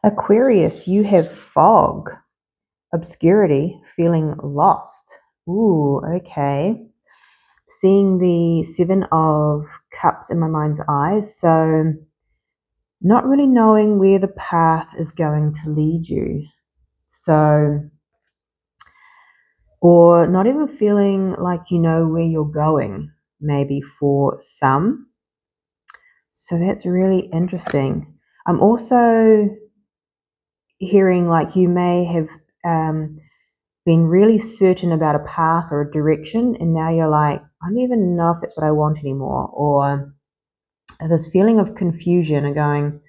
Aquarius, you have fog, obscurity, feeling lost. Ooh, okay. Seeing the Seven of Cups in my mind's eye. So not really knowing where the path is going to lead you. So, or not even feeling like you know where you're going, maybe for some. So that's really interesting. I'm also hearing like you may have been really certain about a path or a direction, and now you're like, I don't even know if that's what I want anymore. Or this feeling of confusion and going,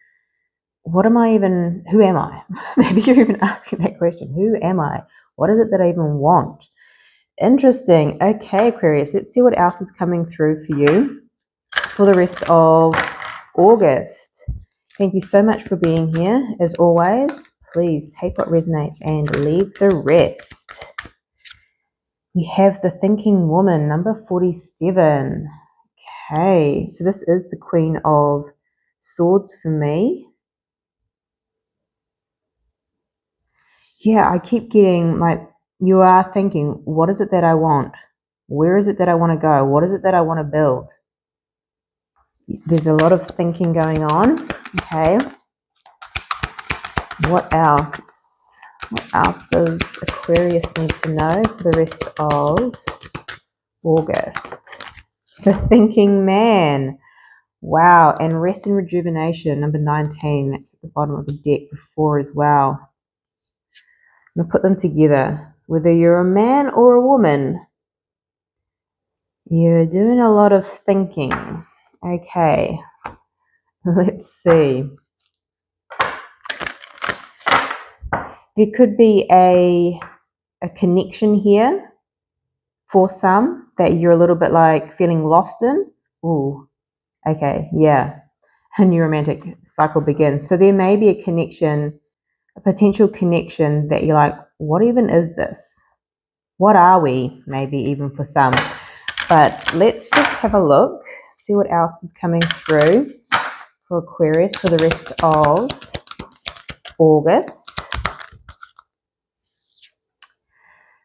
what am I even, who am I? Maybe you're even asking that question. Who am I? What is it that I even want? Interesting. Okay, Aquarius, let's see what else is coming through for you for the rest of August. Thank you so much for being here. As always, please take what resonates and leave the rest. We have the Thinking Woman, number 47. Okay, so this is the Queen of Swords for me. Yeah, I keep getting like, you are thinking, what is it that I want? Where is it that I want to go? What is it that I want to build? There's a lot of thinking going on. Okay. What else? What else does Aquarius need to know for the rest of August? The Thinking Man. Wow. And Rest and Rejuvenation, number 19. That's at the bottom of the deck before as well. I'm going to put them together. Whether you're a man or a woman, you're doing a lot of thinking. Okay. Let's see. There could be a connection here for some that you're a little bit like feeling lost in. Ooh, okay, yeah. A new romantic cycle begins. So there may be a connection, a potential connection that you're like, what even is this? What are we? Maybe even for some. But let's just have a look, see what else is coming through for Aquarius for the rest of August.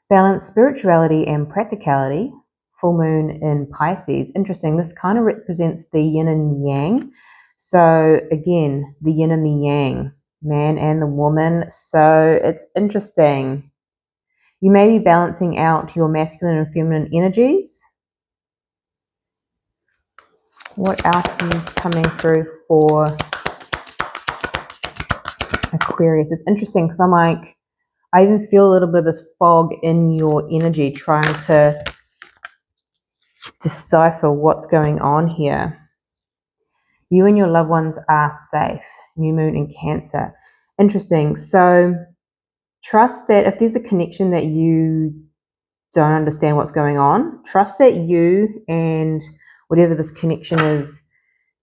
Balance spirituality and practicality. Full moon in Pisces. Interesting. This kind of represents the yin and yang. So again, the yin and the yang, man and the woman. So it's interesting. You may be balancing out your masculine and feminine energies. What else is coming through for Aquarius? It's interesting because I'm like, I even feel a little bit of this fog in your energy trying to decipher what's going on here. You and your loved ones are safe. New moon in Cancer. Interesting. So trust that if there's a connection that you don't understand what's going on, trust that you and whatever this connection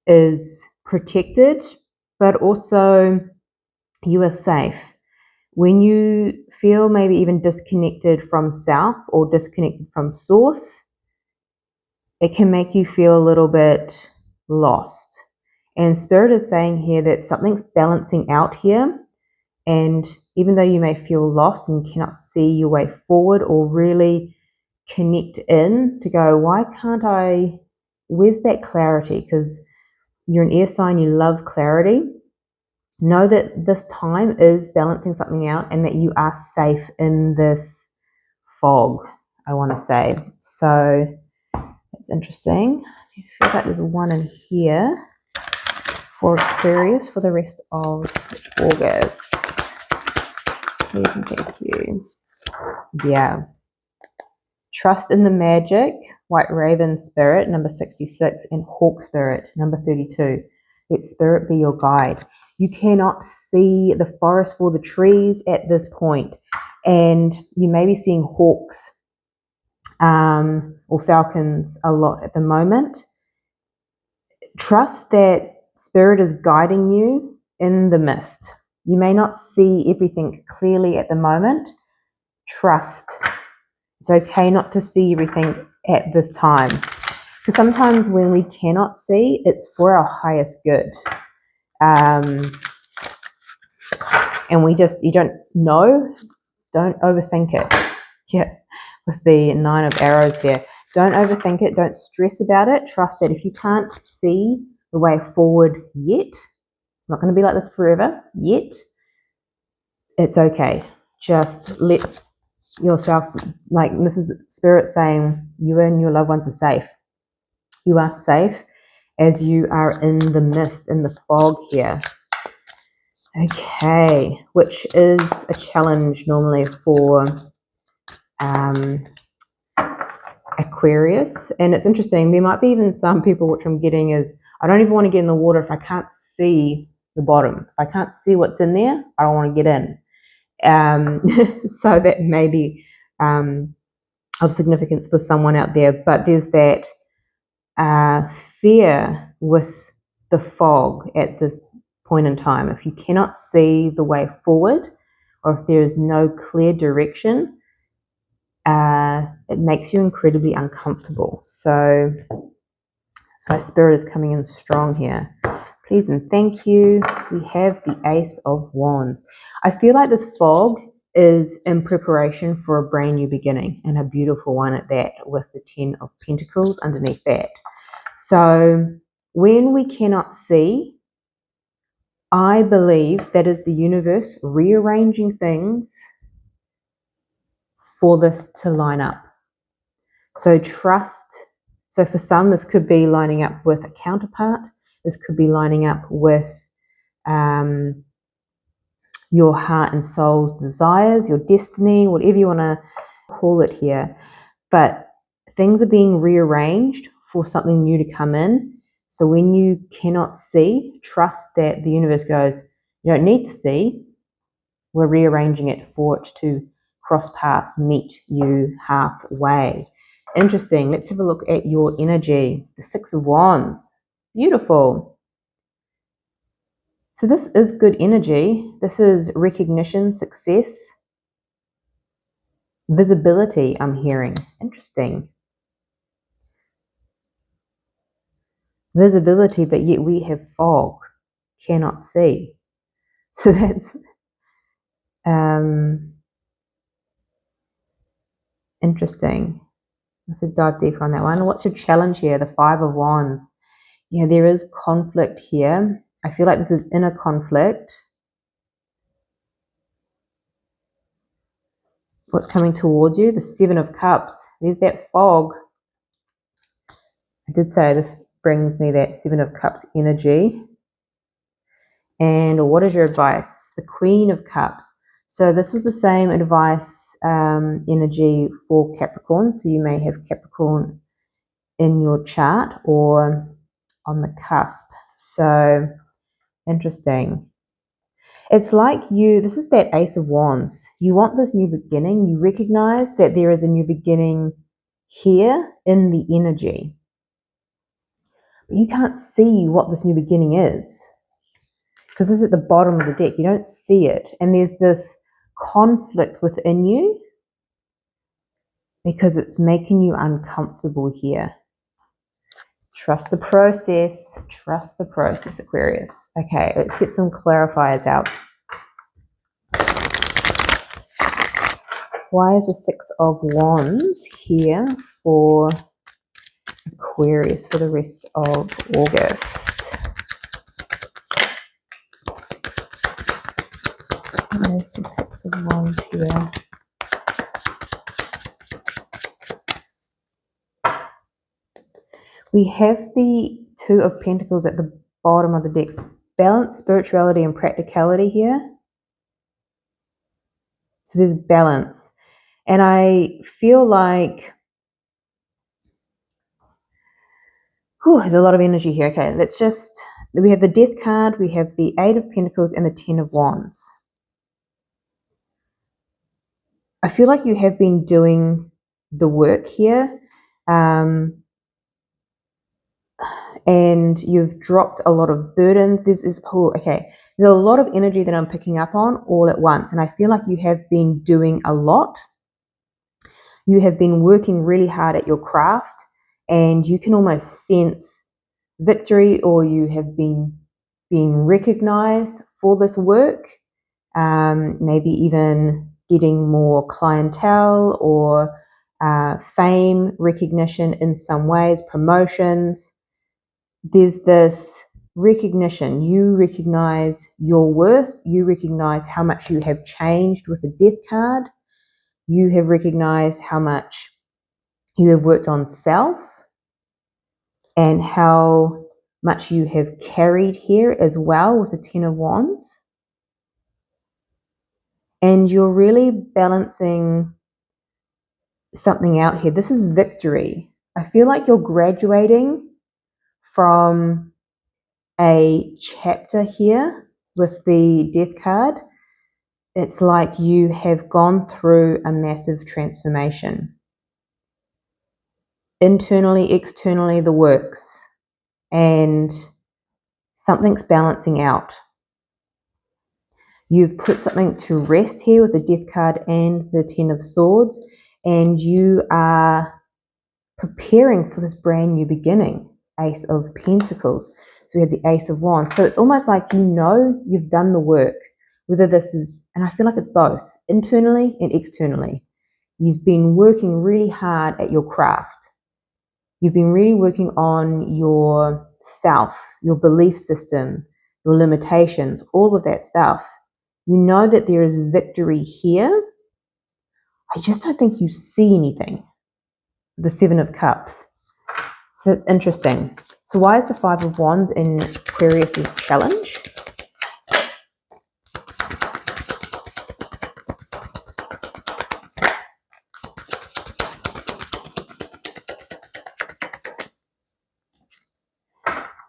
is protected, but also you are safe. When you feel maybe even disconnected from self or disconnected from source, it can make you feel a little bit lost. And Spirit is saying here that something's balancing out here. And even though you may feel lost and cannot see your way forward or really connect in to go, why can't I, where's that clarity? Because you're an air sign, you love clarity. Know that this time is balancing something out and that you are safe in this fog, I want to say. So that's interesting. It feels like there's one in here for Aquarius for the rest of August. Please and thank you. Yeah. Trust in the magic, White Raven Spirit, number 66, and Hawk Spirit, number 32. Let Spirit be your guide. You cannot see the forest for the trees at this point, and you may be seeing hawks or falcons a lot at the moment. Trust that Spirit is guiding you in the mist. You may not see everything clearly at the moment. Trust. It's okay not to see everything at this time. Because sometimes when we cannot see, it's for our highest good. and you don't know, don't overthink it. Yeah, with the 9 of arrows there. Don't overthink it. Don't stress about it. Trust that if you can't see the way forward yet, it's not going to be like this forever yet. It's okay. Just let yourself, like, this is Spirit saying, you and your loved ones are safe. You are safe as you are in the mist, in the fog here. Okay, which is a challenge normally for Aquarius. And it's interesting, there might be even some people, which I'm getting is, I don't even want to get in the water if I can't see the bottom. If I can't see what's in there, I don't want to get in. So that may be of significance for someone out there. But there's that fear with the fog at this point in time. If you cannot see the way forward, or if there is no clear direction, it makes you incredibly uncomfortable. So that's why Spirit is coming in strong here. Please and thank you. We have the Ace of Wands. I feel like this fog is in preparation for a brand new beginning, and a beautiful one at that, with the 10 of Pentacles underneath that. So when we cannot see, I believe that is the universe rearranging things for this to line up. So trust. So for some, this could be lining up with a counterpart. This could be lining up with your heart and soul's desires, your destiny, whatever you want to call it here. But things are being rearranged for something new to come in. So when you cannot see, trust that the universe goes, you don't need to see. We're rearranging it for it to cross paths, meet you halfway. Interesting. Let's have a look at your energy. The 6 of Wands. Beautiful. So this is good energy. This is recognition, success, visibility, I'm hearing. Interesting. Visibility, but yet we have fog, cannot see. So that's interesting. I have to dive deeper on that one. What's your challenge here? The 5 of Wands. Yeah, there is conflict here. I feel like this is inner conflict. What's coming towards you? The 7 of Cups. There's that fog. I did say this brings me that 7 of Cups energy. And what is your advice? The Queen of Cups. So this was the same advice energy for Capricorn. So you may have Capricorn in your chart or on the cusp. So interesting. It's like this is that Ace of Wands. You want this new beginning. You recognize that there is a new beginning here in the energy. But you can't see what this new beginning is, because this is at the bottom of the deck. You don't see it. And there's this conflict within you because it's making you uncomfortable here. Trust the process. Trust the process, Aquarius. Okay, let's get some clarifiers out. Why is the 6 of Wands here for Aquarius for the rest of August? Where's the 6 of Wands here? We have the 2 of Pentacles at the bottom of the deck. Balance, spirituality, and practicality here. So there's balance. And I feel like there's a lot of energy here. Okay, we have the Death card, we have the 8 of Pentacles, and the 10 of Wands. I feel like you have been doing the work here. And you've dropped a lot of burden. There's a lot of energy that I'm picking up on all at once, and I feel like you have been doing a lot. You have been working really hard at your craft, and you can almost sense victory, or you have been being recognized for this work. maybe even getting more clientele or fame, recognition in some ways, promotions. There's this recognition. You recognize your worth. You recognize how much you have changed with the death card. You have recognized how much you have worked on self and how much you have carried here as well with the Ten of Wands. And you're really balancing something out here. This is victory. I feel like you're graduating from a chapter here with the death card. It's like you have gone through a massive transformation. Internally, externally, the works. And something's balancing out. You've put something to rest here with the death card and the Ten of Swords, and you are preparing for this brand new beginning. Ace of Pentacles. So we had the Ace of Wands. So it's almost like you know you've done the work, whether this is, and I feel like it's both, internally and externally. You've been working really hard at your craft. You've been really working on your self, your belief system, your limitations, all of that stuff. You know that there is victory here. I just don't think you see anything. The Seven of Cups. So it's interesting. So why is the Five of Wands in Aquarius's challenge?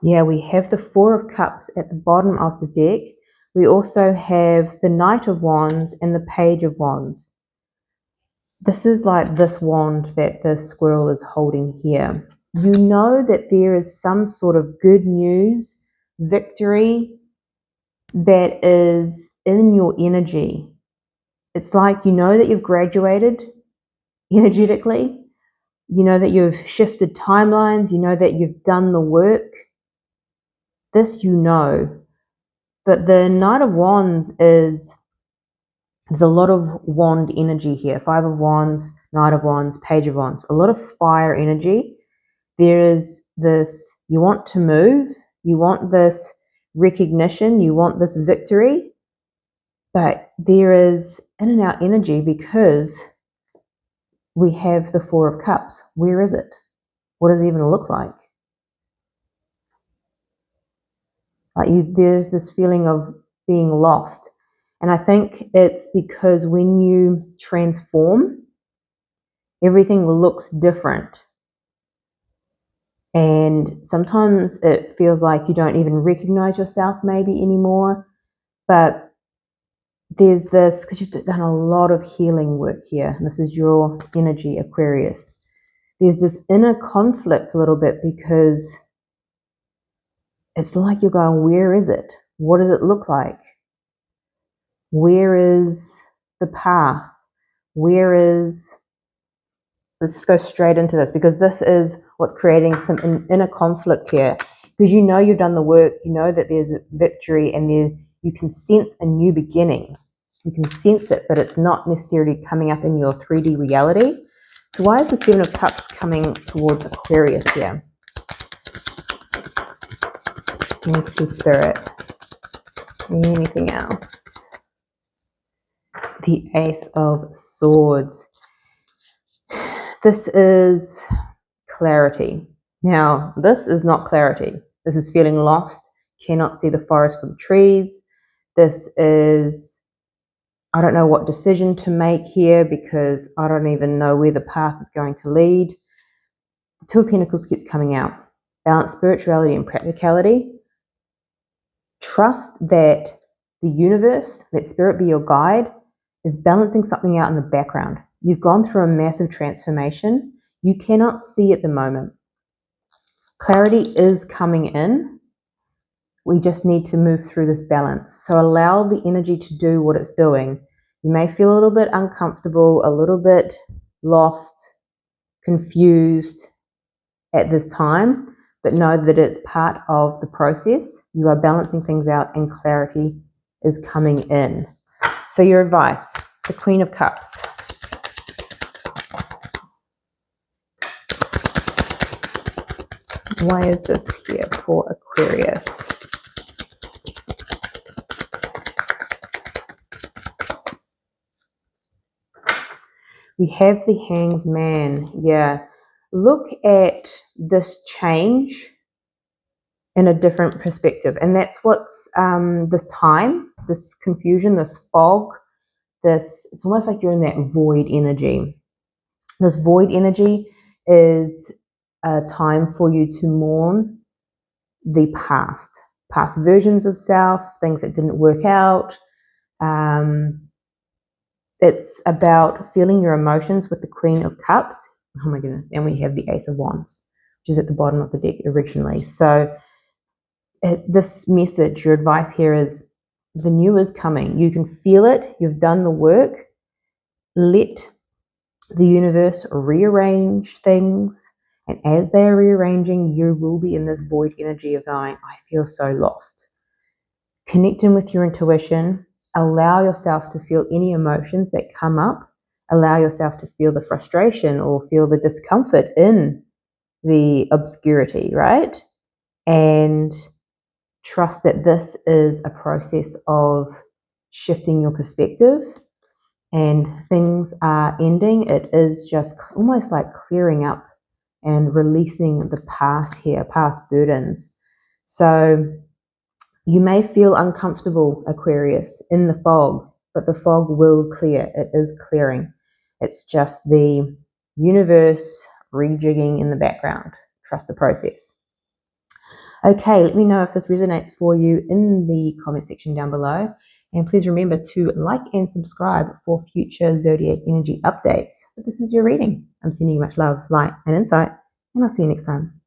Yeah, we have the Four of Cups at the bottom of the deck. We also have the Knight of Wands and the Page of Wands. This is like this wand that the squirrel is holding here. You know that there is some sort of good news, victory that is in your energy. It's like you know that you've graduated energetically. You know that you've shifted timelines. You know that you've done the work. This you know. But the Knight of Wands is, there's a lot of wand energy here. Five of Wands, Knight of Wands, Page of Wands. A lot of fire energy. There is this, you want to move. You want this recognition. You want this victory. But there is in and out energy because we have the Four of Cups. Where is it? What does it even look like? There's this feeling of being lost. And I think it's because when you transform, everything looks different. And sometimes it feels like you don't even recognize yourself maybe anymore. But there's this, because you've done a lot of healing work here. And this is your energy, Aquarius. There's this inner conflict a little bit because it's like you're going, where is it? What does it look like? Where is the path? Where is, let's just go straight into this because this is what's creating some inner conflict here. Because you know you've done the work, you know that there's victory and you can sense a new beginning. You can sense it, but it's not necessarily coming up in your 3D reality. So why is the Seven of Cups coming towards Aquarius here? Thank you, Spirit. Anything else? The Ace of Swords. This is clarity. Now, this is not clarity. This is feeling lost, cannot see the forest for the trees. This is, I don't know what decision to make here because I don't even know where the path is going to lead. The Two of Pentacles keeps coming out. Balance spirituality and practicality. Trust that the universe, let spirit be your guide, is balancing something out in the background. You've gone through a massive transformation. You cannot see at the moment. Clarity is coming in. We just need to move through this balance. So allow the energy to do what it's doing. You may feel a little bit uncomfortable, a little bit lost, confused at this time, but know that it's part of the process. You are balancing things out and clarity is coming in. So your advice, the Queen of Cups. Why is this here for Aquarius? We have the Hanged Man. Yeah. Look at this change in a different perspective. And that's what's this time, this confusion, this fog, it's almost like you're in that void energy. This void energy is a time for you to mourn the past versions of self, things that didn't work out. It's about feeling your emotions with the Queen of Cups. Oh my goodness. And we have the Ace of Wands, which is at the bottom of the deck originally. So this message, your advice here is the new is coming. You can feel it. You've done the work. Let the universe rearrange things. And as they're rearranging, you will be in this void energy of going, I feel so lost. Connecting with your intuition. Allow yourself to feel any emotions that come up. Allow yourself to feel the frustration or feel the discomfort in the obscurity, right? And trust that this is a process of shifting your perspective and things are ending. It is just almost like clearing up and releasing the past here, past burdens. So you may feel uncomfortable, Aquarius, in the fog, but the fog will clear. It is clearing. It's just the universe rejigging in the background. Trust the process. Okay, let me know if this resonates for you in the comment section down below. And please remember to like and subscribe for future zodiac energy updates. But this is your reading. I'm sending you much love, light, and insight, and I'll see you next time.